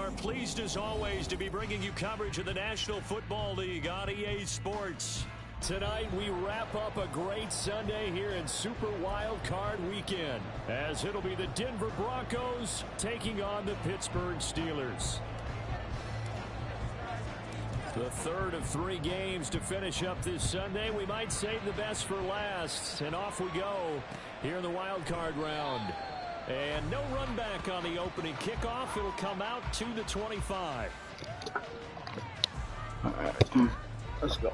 are pleased as always to be bringing you coverage of the National Football League on EA Sports. Tonight we wrap up a great Sunday here in Super Wildcard Weekend, as it'll be the Denver Broncos taking on the Pittsburgh Steelers. The third of 3 games to finish up this Sunday. We might save the best for last, and off we go here in the Wildcard round. And no run back on the opening kickoff. It'll come out to the 25. All right, let's go.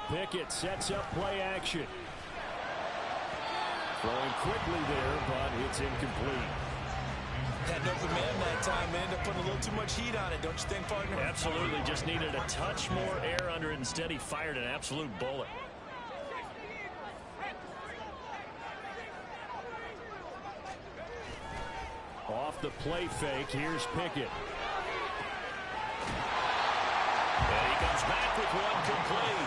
Pickett sets up play action. Throwing quickly there, but it's incomplete. Had an open man that time and ended up putting a little too much heat on it, don't you think, partner? Absolutely. Just needed a touch more air under it. Instead, he fired an absolute bullet. Off the play fake, here's Pickett. And he comes back with one complete.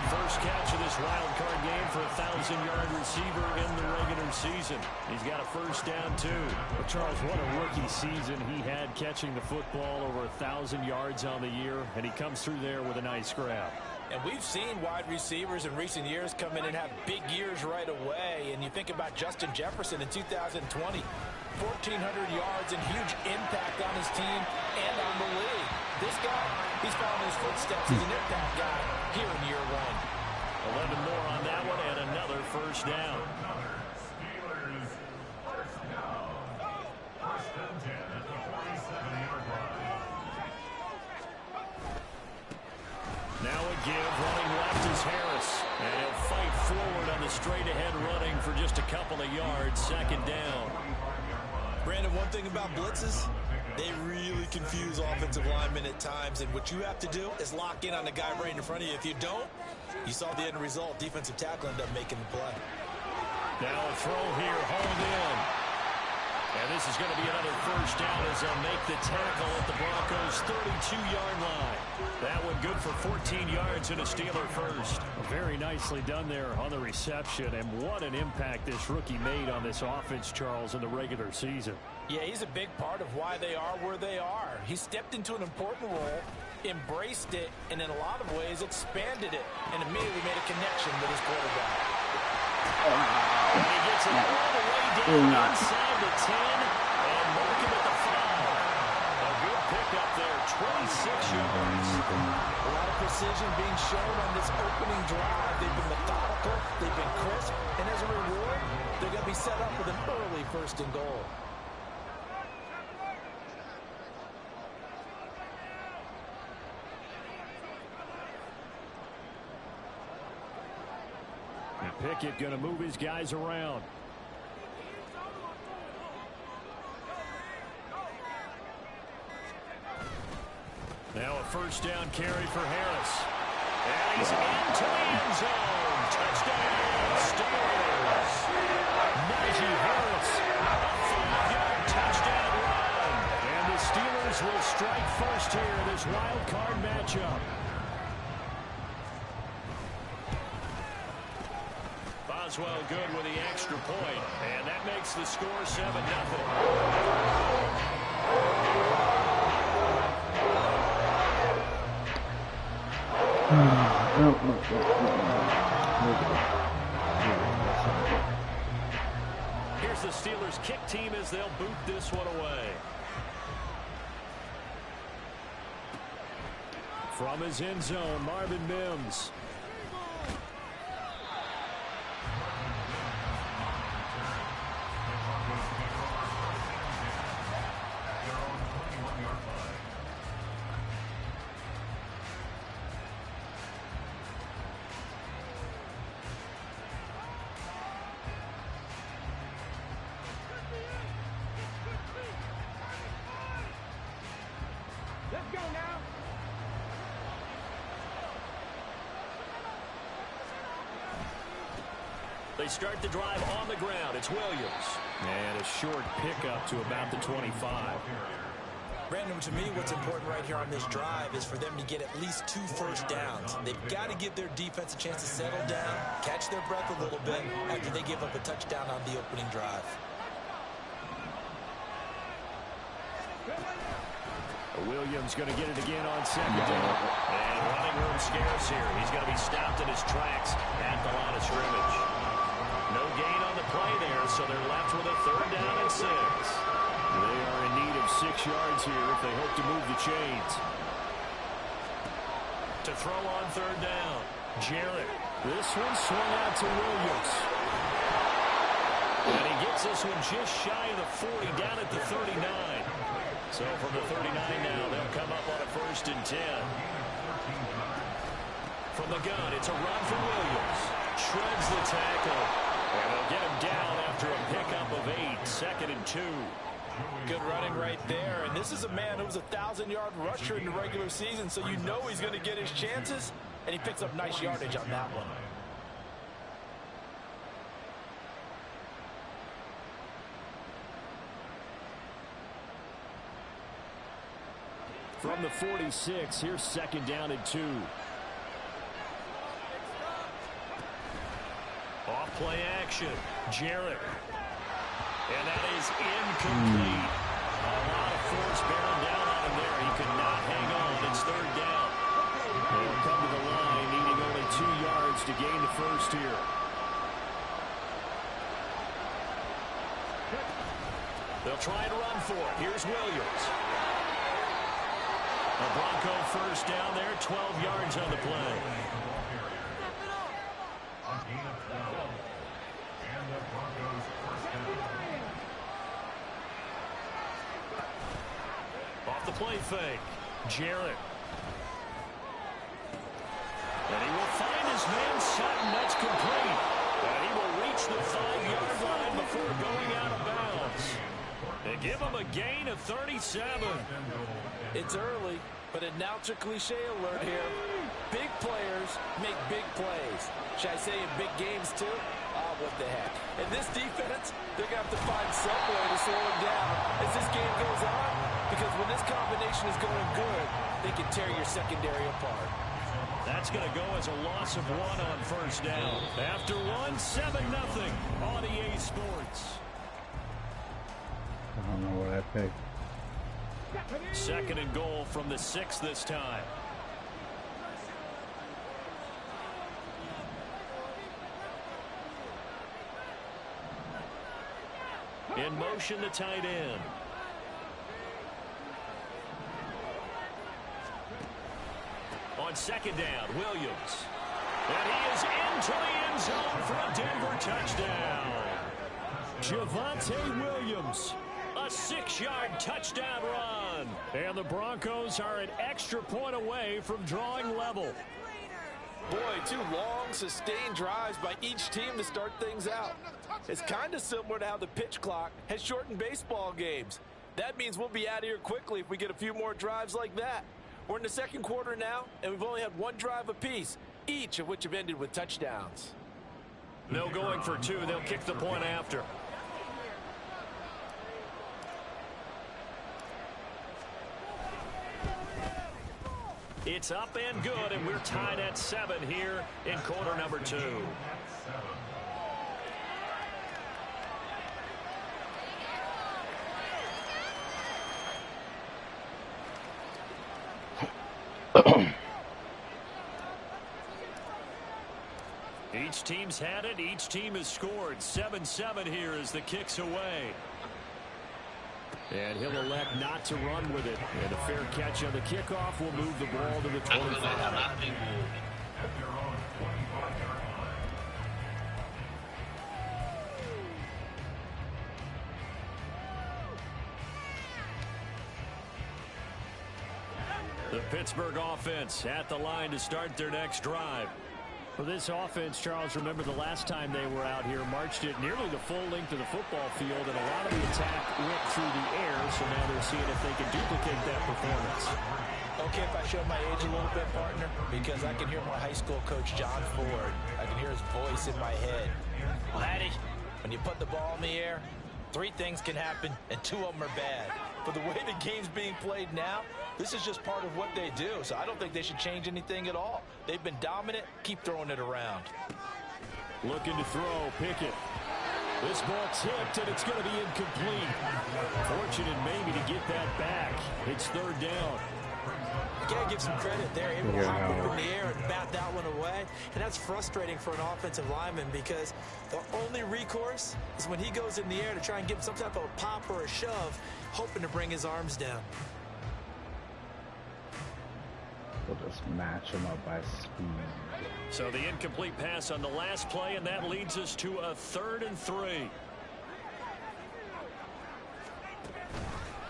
First catch of this wild card game for a 1,000-yard receiver in the regular season. He's got a first down, too. Well, Charles, what a rookie season he had catching the football, over 1,000 yards on the year, and he comes through there with a nice grab. And we've seen wide receivers in recent years come in and have big years right away. And you think about Justin Jefferson in 2020, 1,400 yards and huge impact on his team and on the league. This guy, he's following his footsteps. He's an impact guy here in year 1. 11 more on that one and another first down. Now a give, running left is Harris. And he'll fight forward on the straight-ahead running for just a couple of yards. Second down. Brandon, one thing about blitzes, they really confuse offensive linemen at times. And what you have to do is lock in on the guy right in front of you. If you don't, you saw the end result. Defensive tackle ended up making the play. Now a throw here, hauled in. And this is going to be another first down as they'll make the tackle at the Broncos' 32-yard line. That one good for 14 yards and a Steeler first. Very nicely done there on the reception, and what an impact this rookie made on this offense, Charles, in the regular season. Yeah, he's a big part of why they are where they are. He stepped into an important role, embraced it, and in a lot of ways expanded it, and immediately made a connection with his quarterback. And he gets it all the way down inside the 10 and marking at the 5. A good pickup there, 26 yards. A lot of precision being shown on this opening drive. They've been methodical, they've been crisp, and as a reward, they're going to be set up with an early first and goal. Pickett going to move his guys around. Now a first down carry for Harris. And he's into the end zone. Touchdown, Steelers. Najee Harris, a 5-yard touchdown run. And the Steelers will strike first here in this wild card matchup. Boswell good with the extra point, and that makes the score 7-0. Here's the Steelers kick team as they'll boot this one away. From his end zone, Marvin Mims. they start the drive on the ground. It's Williams. And a short pickup to about the 25. Brandon, to me, what's important right here on this drive is for them to get at least 2 first downs. They've got to give their defense a chance to settle down, catch their breath a little bit after they give up a touchdown on the opening drive. Williams going to get it again on second down. And running room scarce here. He's going to be stopped in his tracks at the line of scrimmage. No gain on the play there, so they're left with a 3rd down and 6. They are in need of 6 yards here if they hope to move the chains. To throw on 3rd down, Jarrett. This one swung out to Williams. And he gets this one just shy of the 40, down at the 39. So from the 39 now, they'll come up on a 1st and 10. From the gun, it's a run for Williams. Shreds the tackle. And they'll get him down after a pickup of 8, 2nd and 2. Good running right there. And this is a man who was a 1,000-yard rusher in the regular season, so you know he's going to get his chances. And he picks up nice yardage on that one. From the 46, here's 2nd down and 2. Off play action. Jarrett. And that is incomplete. A lot of force bearing down on him there. He could not hang on. It's 3rd down. They'll come to the line, needing only 2 yards to gain the 1st here. They'll try and run for it. Here's Williams. A Bronco 1st down there, 12 yards on the play. Off the play fake, Jarrett. And he will find his man Sutton. That's complete. And he will reach the 5-yard line before going out of bounds. They give him a gain of 37. It's early, but announcer cliche alert here. Big players make big plays. Should I say in big games too? Oh, what the heck. And this defense, they're going to have to find some way to slow him down as this game goes on. Because when this combination is going good, they can tear your secondary apart. That's going to go as a loss of 1 on 1st down. After 1, 7-0 on EA Sports. I don't know what I picked. 2nd and goal from the 6 this time. In motion, the tight end. On 2nd down, Williams. And he is into the end zone for a Denver touchdown. Javonte Williams. A 6-yard touchdown run. And the Broncos are an extra point away from drawing level. Boy, 2 long, sustained drives by each team to start things out. It's kind of similar to how the pitch clock has shortened baseball games. That means we'll be out of here quickly if we get a few more drives like that. We're in the 2nd quarter now, and we've only had 1 drive apiece, each of which have ended with touchdowns. No going for 2. They'll kick the point after. It's up and good, and we're tied at 7 here in quarter number 2. Each team's had it. Each team has scored. 7-7 here as the kick's away. And he'll elect not to run with it. And a fair catch on the kickoff will move the ball to the 25. The Pittsburgh offense at the line to start their next drive. For this offense, Charles, remember the last time they were out here, marched it nearly the full length of the football field, and a lot of the attack went through the air, so now they're seeing if they can duplicate that performance. Okay, if I show my age a little bit, partner, because I can hear my high school coach, John Ford. I can hear his voice in my head. Laddie, when you put the ball in the air, 3 things can happen, and 2 of them are bad. But the way the game's being played now, this is just part of what they do, so I don't think they should change anything at all. They've been dominant. Keep throwing it around. Looking to throw, Pickett. This ball tipped, and it's going to be incomplete. Fortunate maybe to get that back. It's 3rd down. You got to give some credit there. Able to hop up in the air and bat that one away. And that's frustrating for an offensive lineman because the only recourse is when he goes in the air to try and give some type of a pop or a shove, hoping to bring his arms down. We'll just match him up by speed. So the incomplete pass on the last play, and that leads us to a 3rd and 3.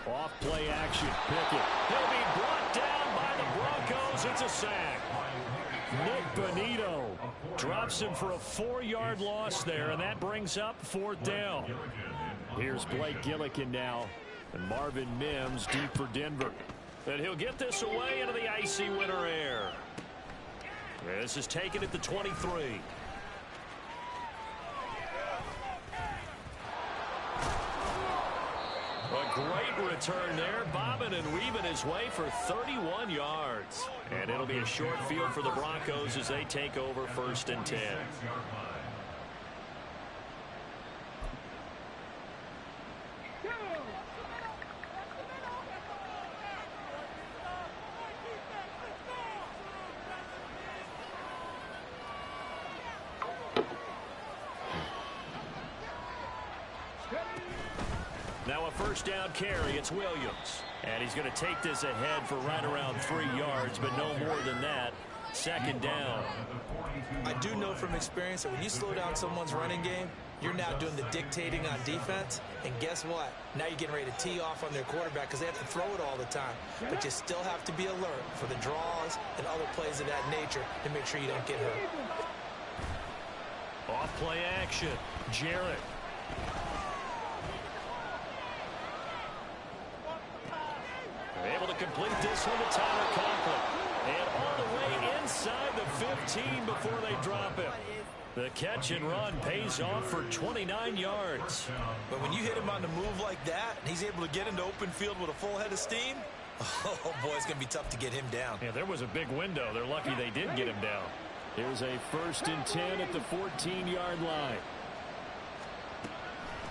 Off play action. Pickett. He'll be brought down by the Broncos. It's a sack. Nick Bonito drops him for a 4-yard loss there, and that brings up 4th down. Here's Blake Gillikin now, and Marvin Mims deep for Denver. And he'll get this away into the icy winter air. This is taken at the 23. A great return there, bobbing and weaving his way for 31 yards. And it'll be a short field for the Broncos as they take over 1st and 10. Now a 1st down carry. It's Williams. And he's going to take this ahead for right around 3 yards, but no more than that. 2nd down. I do know from experience that when you slow down someone's running game, you're now doing the dictating on defense. And guess what? Now you're getting ready to tee off on their quarterback because they have to throw it all the time. But you still have to be alert for the draws and other plays of that nature to make sure you don't get hurt. Off play action. Jarrett. Able to complete this one to Tyler Conklin. And all the way inside the 15 before they drop him. The catch and run pays off for 29 yards. But when you hit him on the move like that, and he's able to get into open field with a full head of steam, oh boy, it's going to be tough to get him down. Yeah, there was a big window. They're lucky they did get him down. Here's a 1st and 10 at the 14-yard line.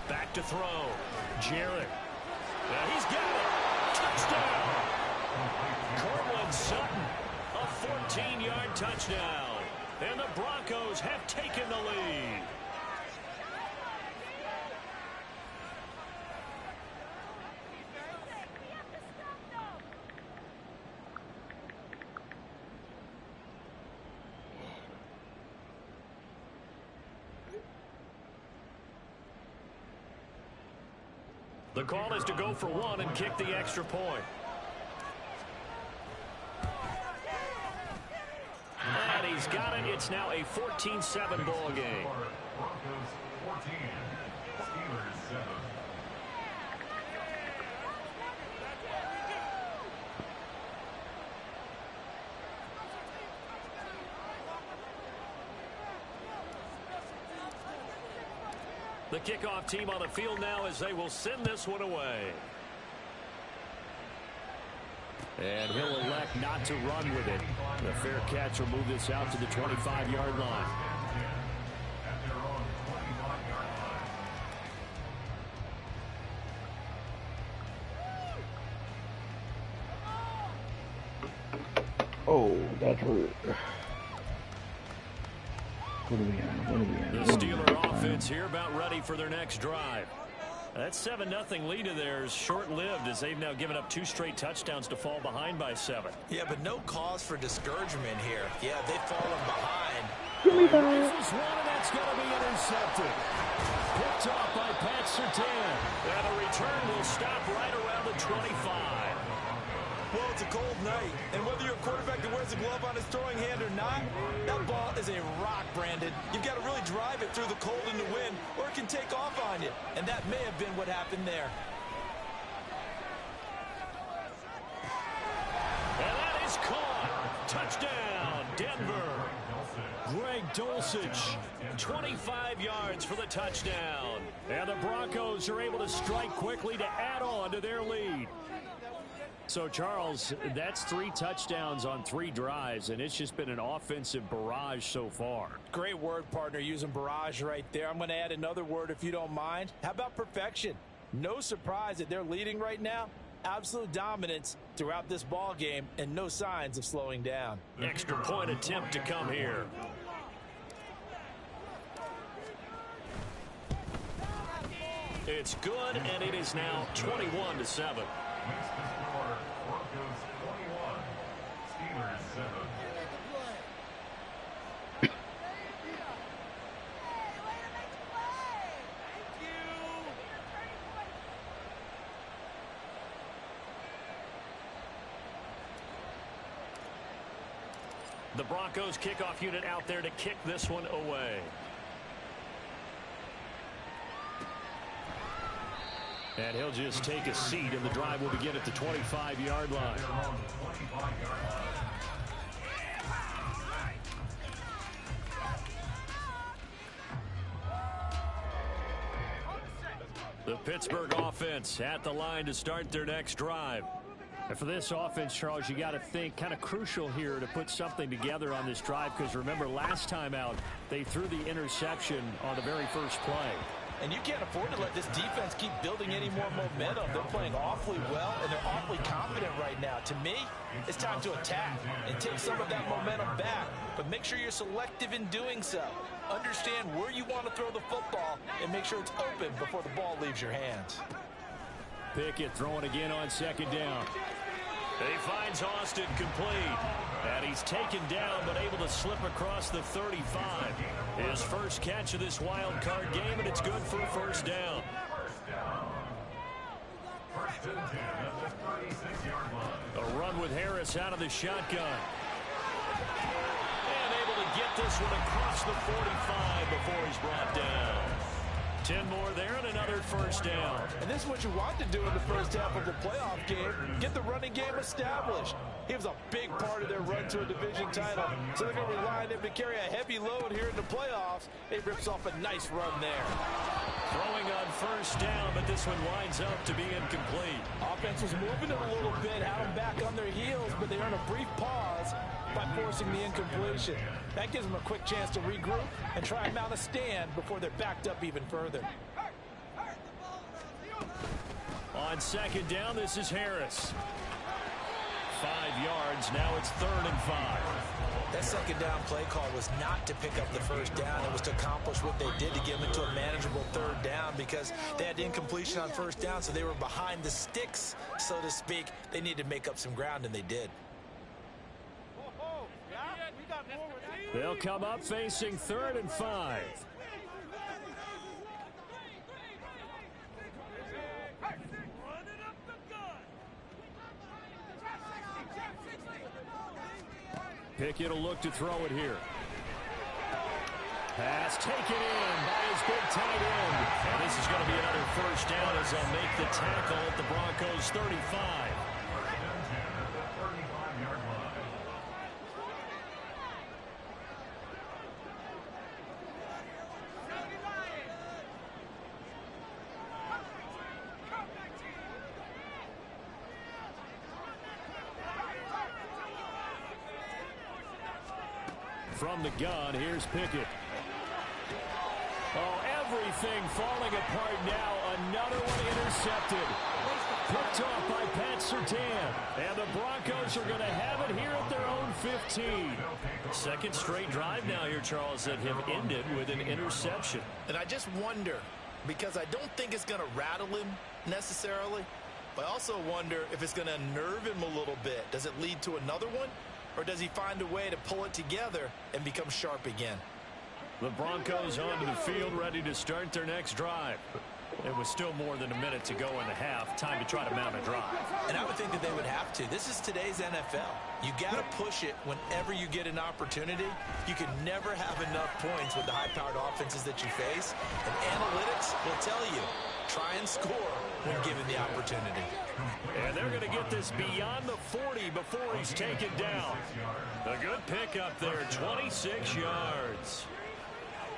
Back to throw. Jarrett. Now he's got it. Touchdown. Cortland Sutton. A 14-yard touchdown. And the Broncos have taken the lead. The call is to go for 1 and kick the extra point. And he's got it. It's now a 14-7 ball game. Broncos 14, Steelers 7. The kickoff team on the field now as they will send this one away. And he'll elect not to run with it. The fair catch will move this out to the 25-yard line. Oh, that hurt. What are we on? The Steeler offense here about ready for their next drive. That 7-0 lead of theirs short-lived as they've now given up 2 straight touchdowns to fall behind by 7. Yeah, but no cause for discouragement here. Yeah, they've fallen behind. This is one, and that's going to be intercepted. Picked off by Pat Surtain. And the return will stop right around the 25. Well, it's a cold night, and whether you're a quarterback that wears a glove on his throwing hand or not, that ball is a rock, Brandon. You've got to really drive it through the cold and the wind, or it can take off on you, and that may have been what happened there. And that is caught. Touchdown, Denver. Greg Dulcich, 25 yards for the touchdown. And the Broncos are able to strike quickly to add on to their lead. So, Charles, that's 3 touchdowns on 3 drives, and it's just been an offensive barrage so far. Great word, partner, using barrage right there. I'm going to add another word if you don't mind. How about perfection? No surprise that they're leading right now. Absolute dominance throughout this ball game and no signs of slowing down. Extra point attempt to come here. It's good, and it is now 21-7. Makes the score Broncos 21, Steelers 7. The Broncos kickoff unit out there to kick this one away. And he'll just take a seat, and the drive will begin at the 25-yard line. The Pittsburgh offense at the line to start their next drive. And for this offense, Charles, you got to think kind of crucial here to put something together on this drive, because remember last time out they threw the interception on the very first play. And you can't afford to let this defense keep building any more momentum. They're playing awfully well, and they're awfully confident right now. To me, it's time to attack and take some of that momentum back, but make sure you're selective in doing so. Understand where you want to throw the football and make sure it's open before the ball leaves your hands. Pickett throwing again on second down. He finds Austin complete. And he's taken down but able to slip across the 35. His first catch of this wild card game, and it's good for a first down. First and 10 at the 36-yard line. A run with Harris out of the shotgun. And able to get this one across the 45 before he's brought down. 10 more there and another first down. And this is what you want to do in the first half of the playoff game. Get the running game established. He was a big part of their run to a division title. So they're going to rely on him to carry a heavy load here in the playoffs. He rips off a nice run there. Throwing on first down, but this one winds up to be incomplete. Offense was moving it a little bit, had them back on their heels, but they earned a brief pause by forcing the incompletion. That gives them a quick chance to regroup and try and mount a stand before they're backed up even further. On second down, this is Harris. 5 yards, now it's 3rd and 5. That second down play call was not to pick up the first down. It was to accomplish what they did to get them into a manageable 3rd down, because they had incompletion on first down, so they were behind the sticks, so to speak. They needed to make up some ground, and they did. They'll come up facing 3rd and 5. Pickett will look to throw it here. Pass taken in by his big tight end. And this is going to be another first down as they'll make the tackle at the Broncos 35. From the gun, here's Pickett. Oh, everything falling apart now. Another one intercepted. Picked off by Pat Surtain. And the Broncos are going to have it here at their own 15. Second straight drive now here, Charles, that have ended with an interception. And I just wonder, because I don't think it's going to rattle him necessarily, but I also wonder if it's going to unnerve him a little bit. Does it lead to another one? Or does he find a way to pull it together and become sharp again? The Broncos onto the field, ready to start their next drive. It was still more than a minute to go in the half. Time to try to mount a drive. And I would think that they would have to. This is today's NFL. You got to push it whenever you get an opportunity. You can never have enough points with the high-powered offenses that you face. And analytics will tell you, try and score when given the opportunity. And they're going to get this beyond the 40 before he's taken down. A good pickup there, 26 yards.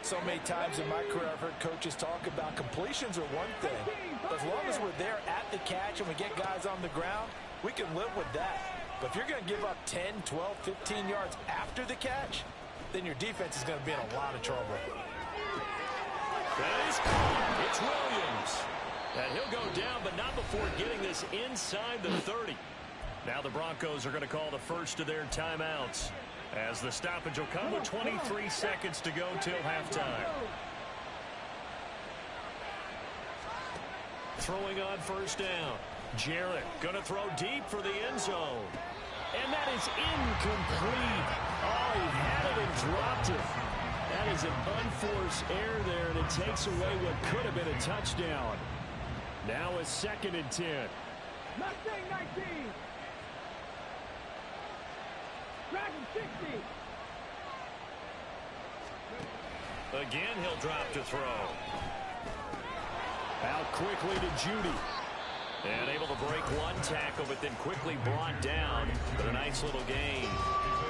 So many times in my career, I've heard coaches talk about completions are one thing. But as long as we're there at the catch and we get guys on the ground, we can live with that. But if you're going to give up 10, 12, 15 yards after the catch, then your defense is going to be in a lot of trouble. That is caught. It's Williams. And he'll go down, but not before getting this inside the 30. Now the Broncos are going to call the first of their timeouts, as the stoppage will come with 23 seconds to go till halftime. Throwing on first down. Jarrett going to throw deep for the end zone. And that is incomplete. Oh, he had it and dropped it. That is an unforced error there, and it takes away what could have been a touchdown. Now a 2nd and 10. Mustang 19. Dragon 60. Again, he'll drop to throw. Out quickly to Judy. And able to break one tackle, but then quickly brought down. But a nice little gain.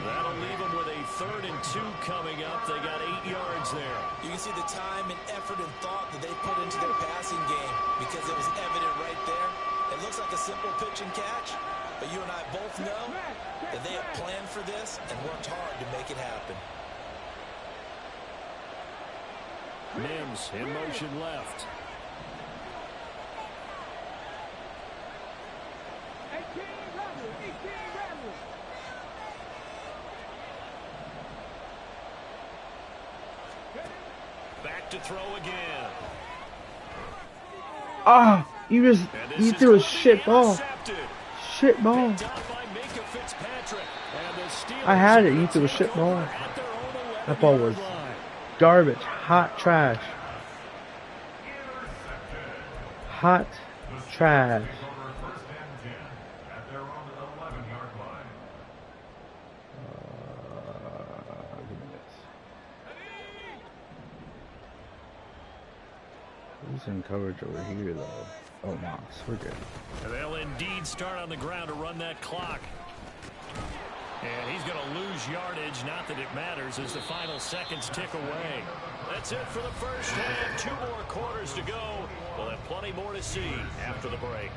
That'll leave them with a 3rd and 2 coming up. They got 8 yards there. You can see the time and effort and thought that they put into their passing game, because it was evident right there. It looks like a simple pitch and catch, but you and I both know that they have planned for this and worked hard to make it happen. Mims in motion left. 18 Rebels. 18 Rebels. Back to throw again. Ah, you threw a shit ball. Shit ball. I had it. You threw a shit ball. That ball was garbage. Hot trash. Hot trash. Who's in coverage over here, though? Oh, Moss. We're good. They'll indeed start on the ground to run that clock. And he's going to lose yardage. Not that it matters as the final seconds tick away. That's it for the first half. 2 more quarters to go. We'll have plenty more to see after the break.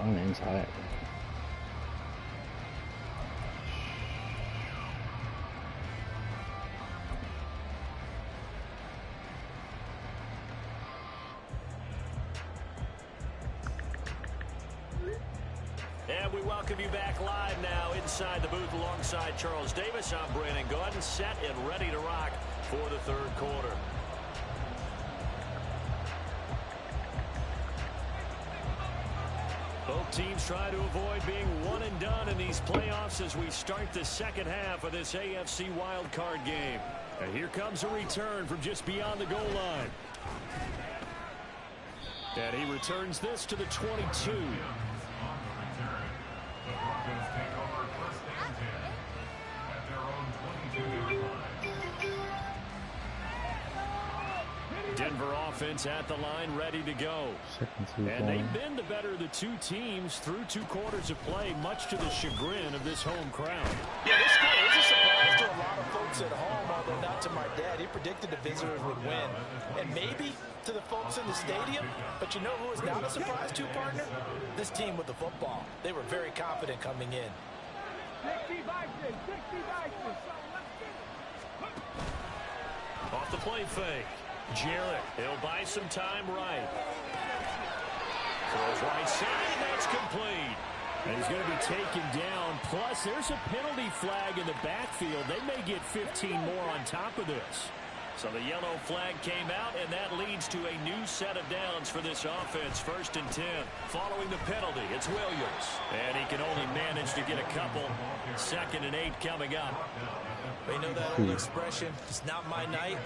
I'm inside. And we welcome you back live now inside the booth alongside Charles Davis. I'm Brandon Gordon, set and ready to rock for the 3rd quarter. Both teams try to avoid being one and done in these playoffs as we start the 2nd half of this AFC Wildcard game. And here comes a return from just beyond the goal line. And he returns this to the 22. The Broncos take over 1st and 10 at their own 22-yard line. Denver offense at the line, ready to go. And they've been the better of the 2 teams through 2 quarters of play, much to the chagrin of this home crowd. Yeah, this score was a surprise to a lot of folks at home, although not to my dad. He predicted the visitors would win. And maybe to the folks in the stadium, but you know who is not a surprise to, partner? This team with the football. They were very confident coming in. 60 Vikings. 60 Vikings. Off the play fake. Jarrett, he'll buy some time right. Throws right side, and that's complete. And he's going to be taken down. Plus, there's a penalty flag in the backfield. They may get 15 more on top of this. So the yellow flag came out, and that leads to a new set of downs for this offense. 1st and 10. Following the penalty, it's Williams. And he can only manage managed to get a couple. 2nd and 8 coming up. You know that old expression, it's not my night?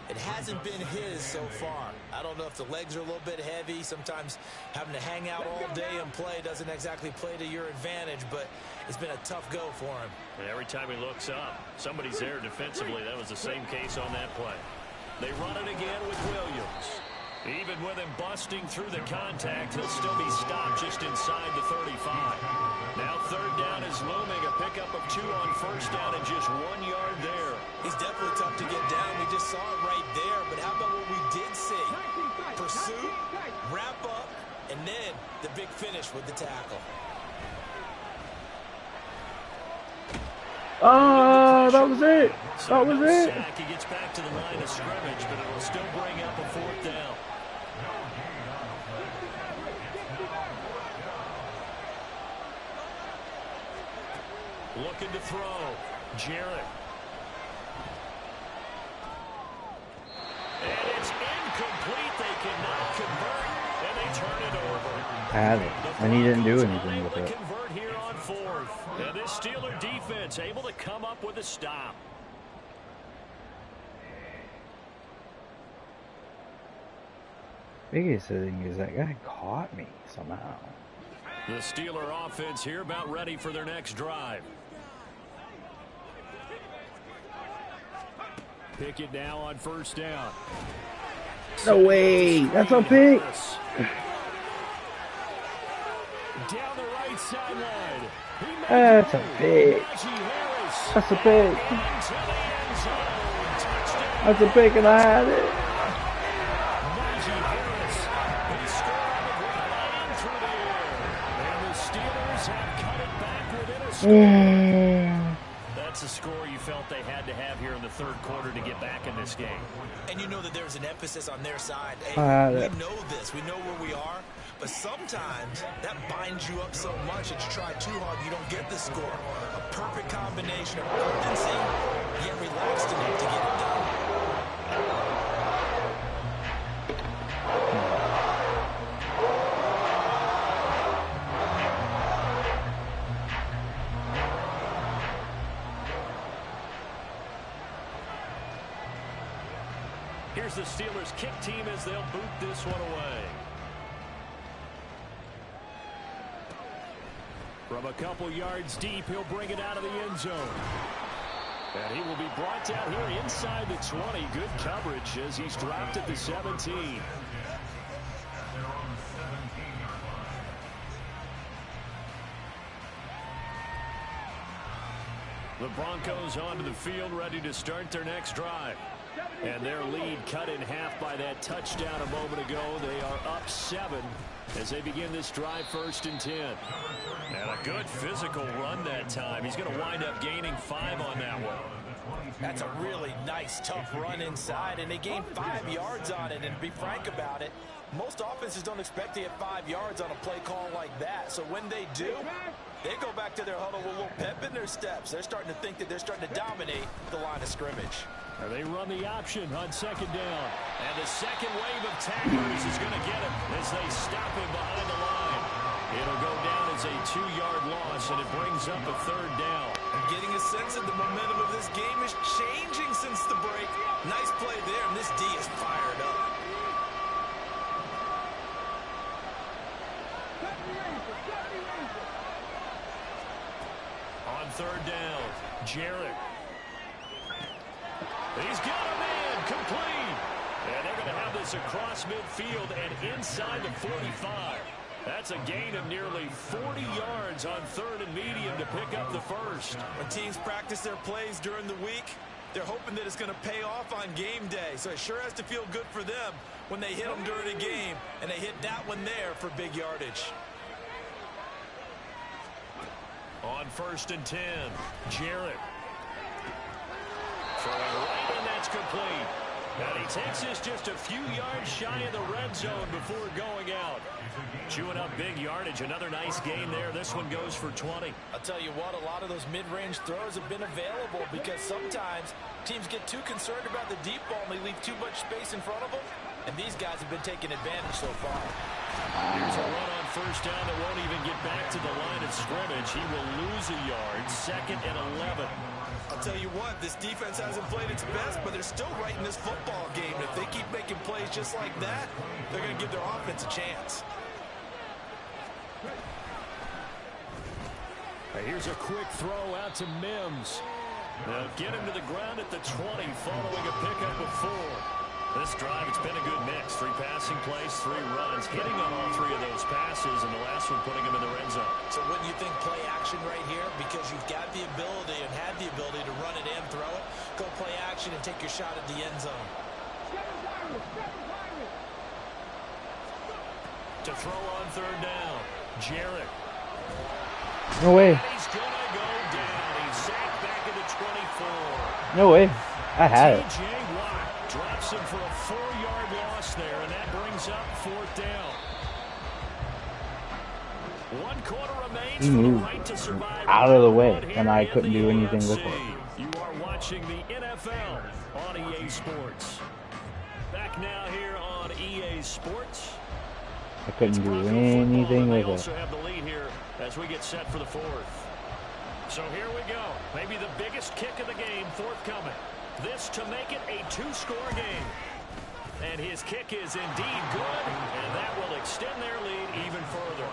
It hasn't been his so far. I don't know if the legs are a little bit heavy. Sometimes having to hang out all day and play doesn't exactly play to your advantage, but it's been a tough go for him. And every time he looks up, somebody's there defensively. That was the same case on that play. They run it again with Williams. Even with him busting through the contact, he'll still be stopped just inside the 35. Now 3rd down is looming. A pickup of 2 on 1st down and just 1 yard there. He's definitely tough to get down. We just saw it right there. But how about what we did see? Pursuit, wrap up, and then the big finish with the tackle. Oh, that was it. That was it. Sack. He gets back to the line of scrimmage, but it will still bring up a 4th down. Looking to throw. Jarrett. And it's incomplete. They cannot convert, and they turn it over. Had it. And he didn't do anything with it. Convert here on 4th. And this Steeler defense able to come up with a stop. Biggest thing is that guy caught me somehow. The Steeler offense here about ready for their next drive. Pick it now on 1st down. No way. That's a pick. Down the right sideline. That's a pick. That's a pick. That's a pick, and I had it. That's a score you felt they had to have here in the 3rd quarter to get back in this game. And you know that there's an emphasis on their side. Hey, we know this. We know where we are. But sometimes that binds you up so much that you try too hard, you don't get the score. A perfect combination of urgency, yet relaxed enough to get it done. Here's the Steelers kick team as they'll boot this one away. From a couple yards deep, he'll bring it out of the end zone. And he will be brought down here inside the 20. Good coverage as he's dropped at the 17. The Broncos onto the field, ready to start their next drive. And their lead cut in half by that touchdown a moment ago. They are up 7 as they begin this drive 1st and 10. And a good physical run that time. He's going to wind up gaining 5 on that one. That's a really nice, tough run inside, and they gained 5 yards on it. And to be frank about it, most offenses don't expect to get 5 yards on a play call like that. So when they do, they go back to their huddle with a little pep in their steps. They're starting to think that they're starting to dominate the line of scrimmage. And they run the option on 2nd down. And the second wave of tacklers is going to get him as they stop him behind the line. It'll go down as a 2-yard loss, and it brings up a 3rd down. I'm getting a sense that the momentum of this game is changing since the break. Nice play there, and this D is fired up. On 3rd down, Jarrett. He's got a man complete. And they're going to have this across midfield and inside the 45. That's a gain of nearly 40 yards on 3rd and medium to pick up the 1st. When teams practice their plays during the week, they're hoping that it's going to pay off on game day. So it sure has to feel good for them when they hit them during a game, and they hit that one there for big yardage. On 1st and 10, Jarrett. Throwing right, and that's complete. And he takes this just a few yards shy of the red zone before going out. Chewing up big yardage. Another nice gain there. This one goes for 20. I'll tell you what, a lot of those mid-range throws have been available because sometimes teams get too concerned about the deep ball and they leave too much space in front of them. And these guys have been taking advantage so far. Here's a run on first down that won't even get back to the line of scrimmage. He will lose a yard. 2nd and 11. I'll tell you what, this defense hasn't played its best, but they're still right in this football game. If they keep making plays just like that, they're going to give their offense a chance. Here's a quick throw out to Mims. They'll get him to the ground at the 20 following a pickup of 4. This drive, it's been a good mix. 3 passing plays, 3 runs, hitting on all 3 of those passes, and the last one putting him in the red zone. So wouldn't you think play action right here? Because you've got the ability and had the ability to run it and throw it. Go play action and take your shot at the end zone. To throw on 3rd down, Jarrett. No way. He's going to go down. He's sacked back at the 24. No way. I had it. T.J. Watt drops him for a 4-yard loss there, and that brings up 4th down. 1 quarter remains. He for the moved right to survive out of the way, here and I in couldn't the do anything with UFC. it. You are watching the NFL on EA Sports. Back now here on EA Sports. I couldn't do anything with They it. also have the lead here as we get set for the 4th. So here we go. Maybe the biggest kick of the game forthcoming. This to make it a 2-score game. And his kick is indeed good, and that will extend their lead even further.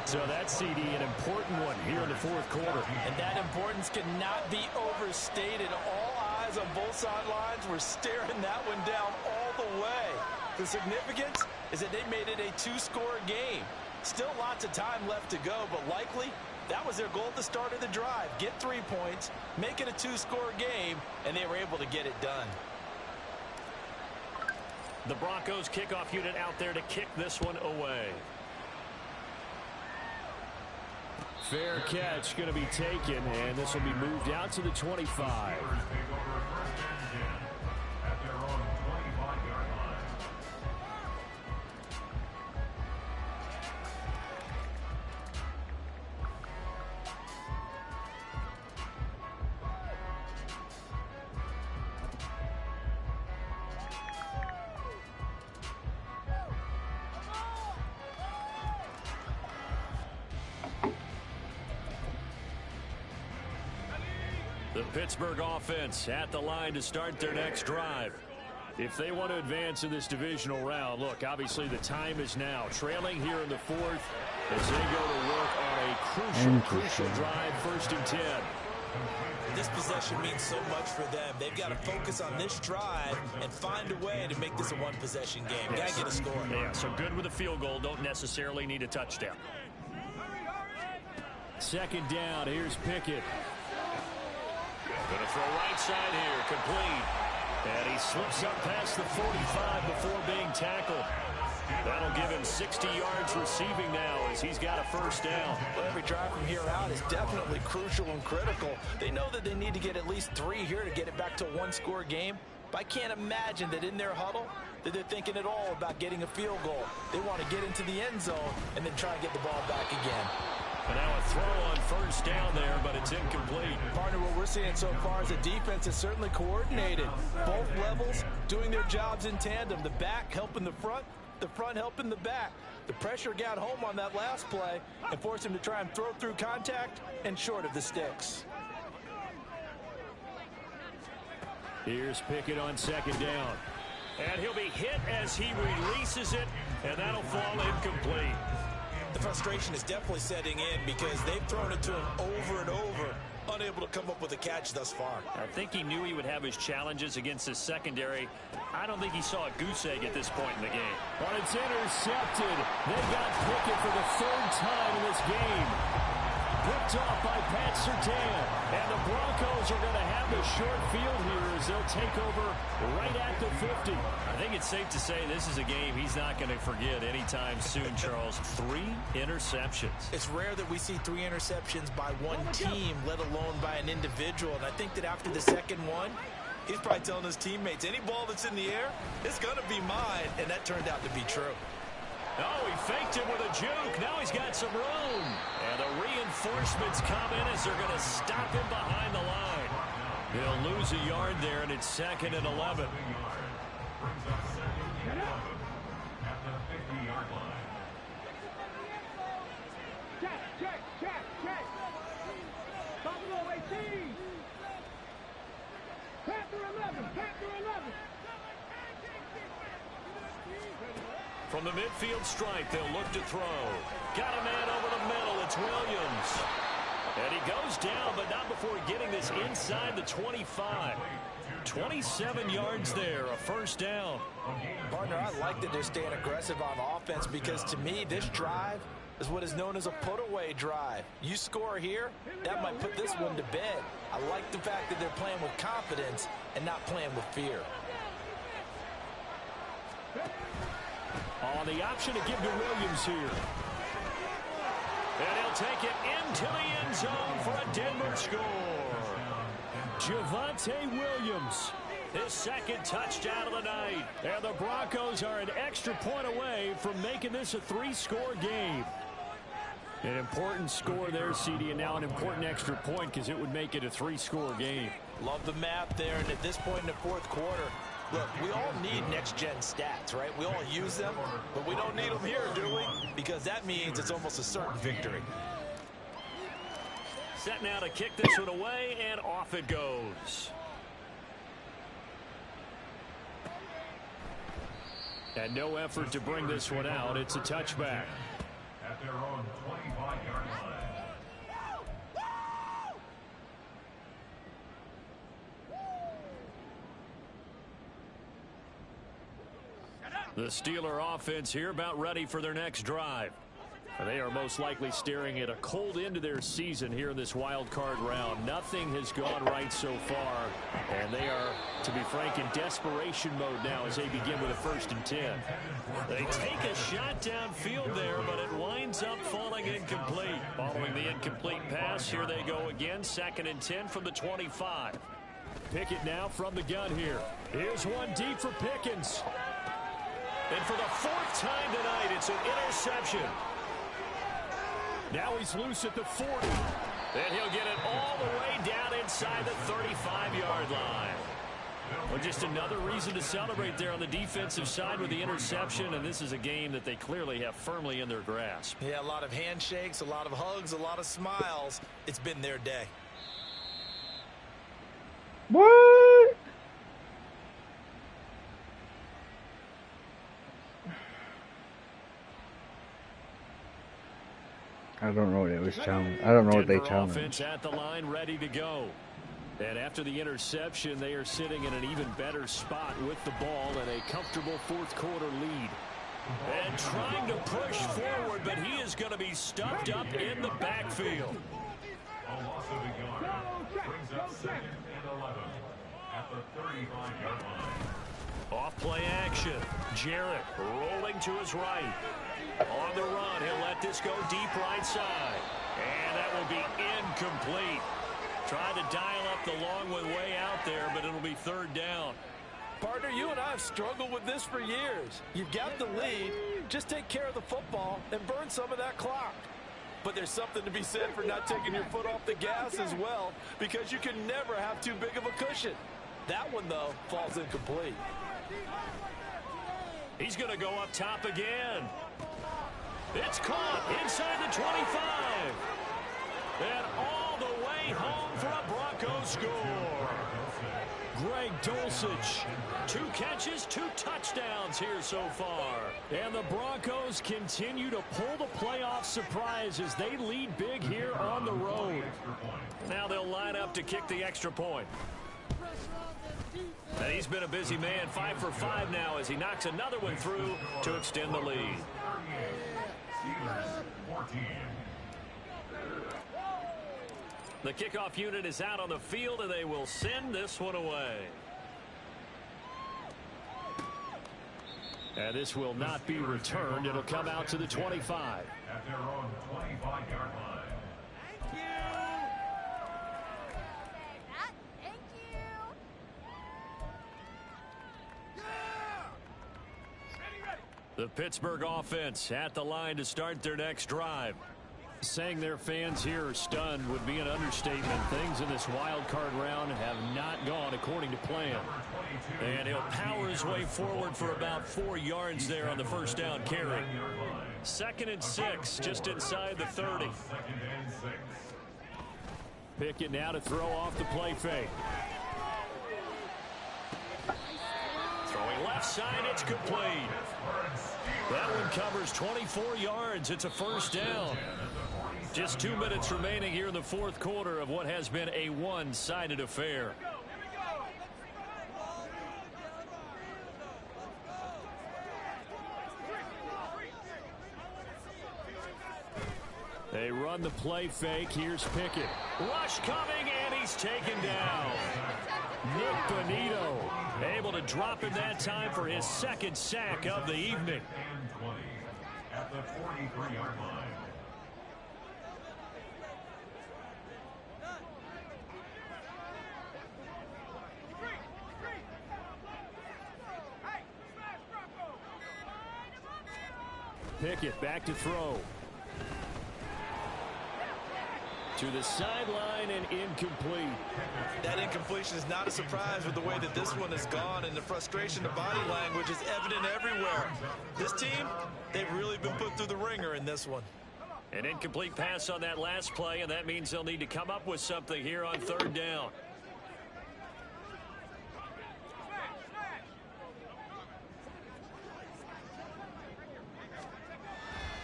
So that's, CD, an important one here in the 4th quarter. And that importance cannot be overstated. All eyes on both sidelines were staring that one down all the way. The significance is that they made it a 2-score game. Still lots of time left to go, but likely that was their goal at the start of the drive. Get 3 points, make it a 2-score game, and they were able to get it done. The Broncos kickoff unit out there to kick this one away. Fair catch going to be taken, and this will be moved out to the 25. The Pittsburgh offense at the line to start their next drive. If they want to advance in this divisional round, look, obviously the time is now. Trailing here in the 4th as they go to work on a crucial drive, 1st and 10. This possession means so much for them. They've got to focus on this drive and find a way to make this a 1-possession game. Got to get a score. Yeah, so good with a field goal. Don't necessarily need a touchdown. 2nd down. Here's Pickett. Going to throw right side here, complete. And he slips up past the 45 before being tackled. That'll give him 60 yards receiving now as he's got a 1st down. Well, every drive from here out is definitely crucial and critical. They know that they need to get at least 3 here to get it back to a 1-score game. But I can't imagine that in their huddle that they're thinking at all about getting a field goal. They want to get into the end zone and then try and get the ball back again. And now a throw on 1st down there, but it's incomplete. Partner, what we're seeing so far is the defense is certainly coordinated. Both levels doing their jobs in tandem. The back helping the front helping the back. The pressure got home on that last play and forced him to try and throw through contact and short of the sticks. Here's Pickett on 2nd down. And he'll be hit as he releases it, and that'll fall incomplete. The frustration is definitely setting in because they've thrown it to him over and over, unable to come up with a catch thus far. I think he knew he would have his challenges against his secondary. I don't think he saw a goose egg at this point in the game. But it's intercepted. They got Pickett for the 3rd time in this game. Picked off by Pat Surtain. And the Broncos are going to have the short field here as they'll take over right at the 50. I think it's safe to say this is a game he's not going to forget anytime soon, Charles. 3 interceptions. It's rare that we see 3 interceptions by one team, let alone by an individual. And I think that after the 2nd one, he's probably telling his teammates, any ball that's in the air, it's going to be mine. And that turned out to be true. Oh, he faked him with a juke. Now he's got some room. And the reinforcements come in as they're going to stop him behind the line. He'll lose a yard there, and it's 2nd and 11. From the midfield stripe, they'll look to throw. Got a man over the middle. It's Williams. And he goes down, but not before getting this inside the 25. 27 yards there, a first down. Partner, I like that they're staying aggressive on offense because to me, this drive is what is known as a put-away drive. You score here, that might put this one to bed. I like the fact that they're playing with confidence and not playing with fear. Oh, the option to give to Williams here. And he'll take it into the end zone for a Denver score. Javonte Williams, his second touchdown of the night. And the Broncos are an extra point away from making this a 3-score game. An important score there, CD, and now an important extra point because it would make it a 3-score game. Love the math there, and at this point in the fourth quarter, look, we all need next-gen stats, right? We all use them, but we don't need them here, do we? Because that means it's almost a certain victory. Set now to kick this one away, and off it goes. And no effort to bring this one out. It's a touchback. At their own 25-yard line. The Steeler offense here about ready for their next drive. They are most likely staring at a cold end to their season here in this wild card round. Nothing has gone right so far, and they are, to be frank, in desperation mode now as they begin with a 1st and 10. They take a shot downfield there, but it winds up falling incomplete. Following the incomplete pass, here they go again, 2nd and 10 from the 25. Pickett now from the gun here. Here's one deep for Pickens. And for the 4th time tonight, it's an interception. Now he's loose at the 40. And he'll get it all the way down inside the 35-yard line. Well, just another reason to celebrate there on the defensive side with the interception, and this is a game that they clearly have firmly in their grasp. Yeah, a lot of handshakes, a lot of hugs, a lot of smiles. It's been their day. What? I don't know what it was challenged. I don't know what they challenged. Offense at the line, ready to go. And after the interception, they are sitting in an even better spot with the ball and a comfortable 4th quarter lead. And trying to push forward, but he is going to be stuffed up in the backfield. A loss of a yard brings up 2nd and 11 at the 35-yard line. Off play action. Jarrett rolling to his right. On the run, he'll let this go deep right side. And that will be incomplete. Trying to dial up the long way out there, but it'll be 3rd down. Partner, you and I have struggled with this for years. You've got the lead. Just take care of the football and burn some of that clock. But there's something to be said for not taking your foot off the gas as well, because you can never have too big of a cushion. That one, though, falls incomplete. He's going to go up top again. It's caught inside the 25. And all the way home for a Broncos score. Greg Dulcich, 2 catches, 2 touchdowns here so far. And the Broncos continue to pull the playoff surprise as they lead big here on the road. Now they'll line up to kick the extra point. And he's been a busy man, 5 for 5 now as he knocks another one through to extend the lead. The kickoff unit is out on the field, and they will send this one away. And this will not be returned. It'll come out to the 25. At their own 25-yard line. Thank you. Thank you. The Pittsburgh offense at the line to start their next drive. Saying their fans here are stunned would be an understatement. Things in this wild card round have not gone according to plan. And he'll power his way forward for about 4 yards there on the 1st down carry. 2nd and 6, just inside the 30. Pickett now to throw off the play fake. Throwing left side. It's complete. That one covers 24 yards. It's a first down. Just 2 minutes remaining here in the fourth quarter of what has been a one-sided affair. They run the play fake. Here's Pickett. Rush coming, and he's taken down. Nick Bonito able to drop him that time for his second sack of the evening. And 20 at the 43-yard line. Pickett back to throw. To the sideline and incomplete. That incompletion is not a surprise with the way that this one has gone, and the frustration, the body language is evident everywhere. This team, they've really been put through the ringer in this one. An incomplete pass on that last play, and that means they'll need to come up with something here on third down.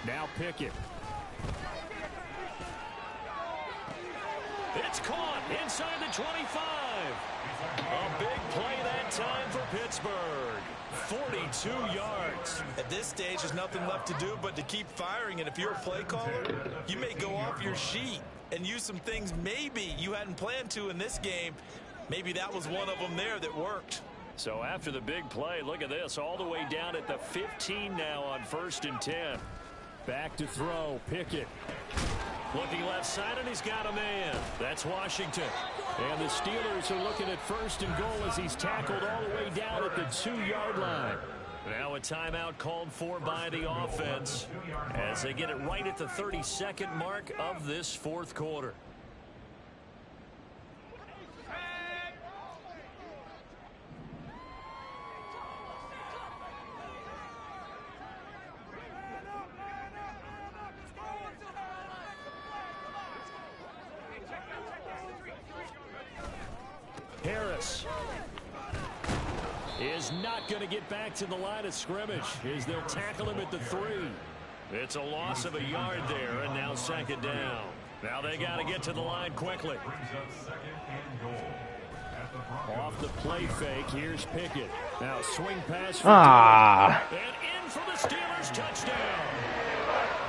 Now Pickett. It's caught inside the 25. A big play that time for Pittsburgh. 42 yards. At this stage, there's nothing left to do but to keep firing, and if you're a play caller, you may go off your sheet and use some things maybe you hadn't planned to in this game. Maybe that was one of them there that worked. So after the big play, look at this, all the way down at the 15 now on 1st and 10. Back to throw, Pickett. Looking left side, and he's got a man. That's Washington. And the Steelers are looking at 1st and goal as he's tackled all the way down at the 2-yard line. Now a timeout called for by the offense as they get it right at the 32nd mark of this fourth quarter. Harris is not going to get back to the line of scrimmage as they'll tackle him at the 3. It's a loss of a yard there, and now 2nd down. Now they got to get to the line quickly. Off the play fake, here's Pickett. Now swing pass for Dillon. And in for the Steelers touchdown.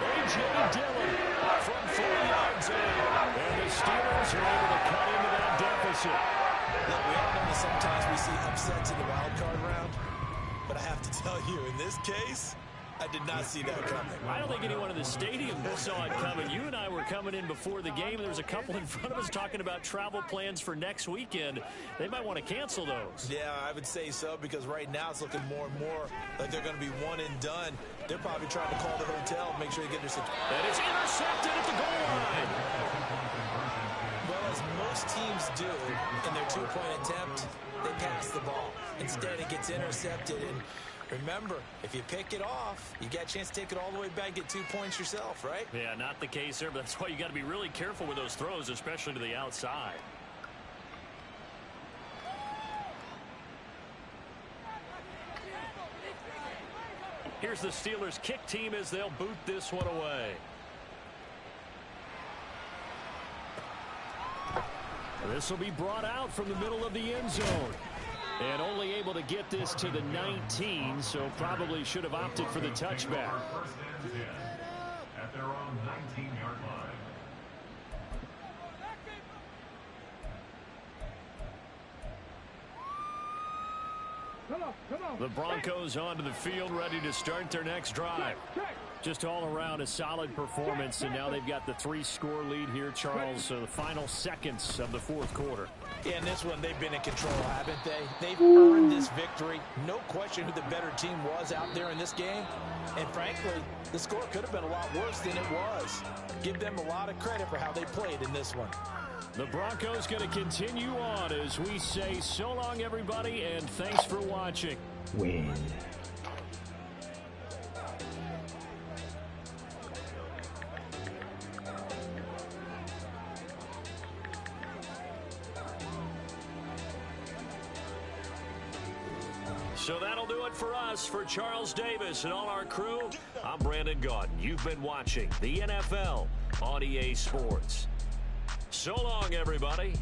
A.J. Dillon from 4 yards in. And the Steelers are able to cut into that deficit. Look, we all know that sometimes we see upsets in the wild card round, but I have to tell you, in this case, I did not see that coming. I don't think anyone in the stadium saw it coming. You and I were coming in before the game. There was a couple in front of us talking about travel plans for next weekend. They might want to cancel those. Yeah, I would say so, because right now it's looking more and more like they're going to be one and done. They're probably trying to call the hotel, make sure they get their security. And it's intercepted at the goal line. Well, as most teams do in their 2-point attempt, they pass the ball. Instead, it gets intercepted. And remember, if you pick it off, you got a chance to take it all the way back, get 2 points yourself, right? Yeah, not the case there, but that's why you got to be really careful with those throws, especially to the outside. Here's the Steelers' kick team as they'll boot this one away. This will be brought out from the middle of the end zone. And only able to get this to the 19, so probably should have opted for the touchback. 1st and 10 at their own 19-yard line. The Broncos onto the field, ready to start their next drive. Just all around a solid performance, and now they've got the 3-score lead here, Charles. So the final seconds of the fourth quarter. Yeah, in this one, they've been in control, haven't they? They've earned this victory. No question who the better team was out there in this game. And frankly, the score could have been a lot worse than it was. Give them a lot of credit for how they played in this one. The Broncos going to continue on as we say so long, everybody, and thanks for watching. Win. So that'll do it for us. For Charles Davis and all our crew, I'm Brandon Gaudin. You've been watching the NFL on EA Sports. So long, everybody.